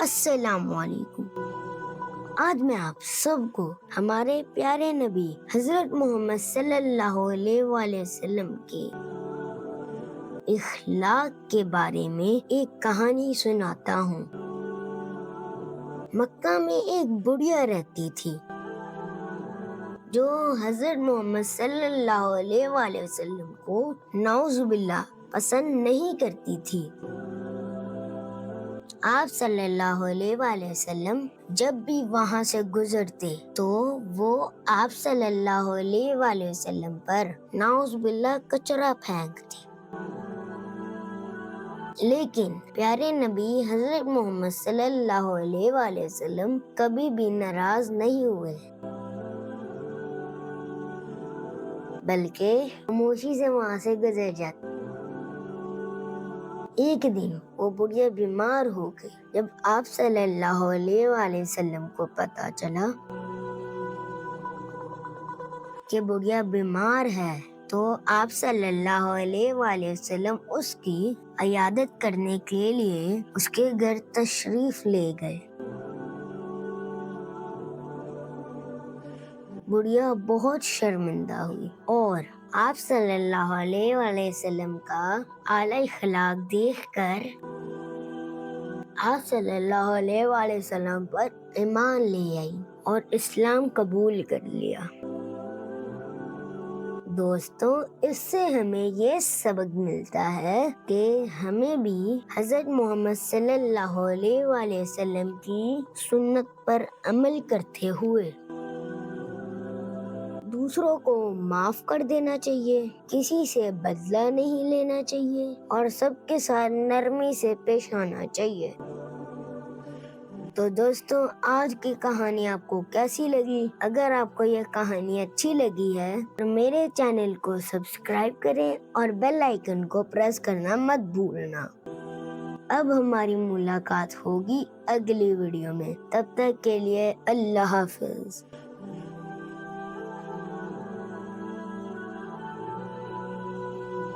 السلام علیکم۔ آج میں آپ سب کو ہمارے پیارے نبی حضرت محمد صلی اللہ علیہ وآلہ وسلم کے اخلاق کے بارے میں ایک کہانی سناتا ہوں۔ مکہ میں ایک بڑھیا رہتی تھی جو حضرت محمد صلی اللہ علیہ وآلہ وسلم کو نعوذ باللہ پسند نہیں کرتی تھی۔ آپ صلی اللہ علیہ وآلہ وسلم جب بھی وہاں سے گزرتے تو وہ آپ صلی اللہ علیہ وآلہ وسلم پر نعوذ باللہ کچرا پھینکتی، لیکن پیارے نبی حضرت محمد صلی اللہ علیہ وآلہ وسلم کبھی بھی ناراض نہیں ہوئے، بلکہ خاموشی سے وہاں سے گزر جاتے۔ ایک دن وہ بڑھیا بیمار ہو گئی۔ جب آپ صلی اللہ علیہ وآلہ وسلم کو پتا چلا کہ بڑھیا بیمار ہے تو آپ صلی اللہ علیہ وآلہ وسلم اس کی عیادت کرنے کے لیے اس کے گھر تشریف لے گئے۔ بڑھیا بہت شرمندہ ہوئی اور آپ صلی اللہ علیہ وآلہ وسلم کا اعلی اخلاق دیکھ کر آپ صلی اللہ علیہ وآلہ وسلم پر ایمان لے آئی اور اسلام قبول کر لیا۔ دوستو، اس سے ہمیں یہ سبق ملتا ہے کہ ہمیں بھی حضرت محمد صلی اللہ علیہ وآلہ وسلم کی سنت پر عمل کرتے ہوئے دوسروں کو معاف کر دینا چاہیے، کسی سے بدلہ نہیں لینا چاہیے اور سب کے ساتھ نرمی سے پیش آنا چاہیے۔ تو دوستو، آج کی کہانی آپ کو کیسی لگی؟ اگر آپ کو یہ کہانی اچھی لگی ہے تو میرے چینل کو سبسکرائب کریں اور بیل آئیکن کو پریس کرنا مت بھولنا۔ اب ہماری ملاقات ہوگی اگلی ویڈیو میں، تب تک کے لیے اللہ حافظ۔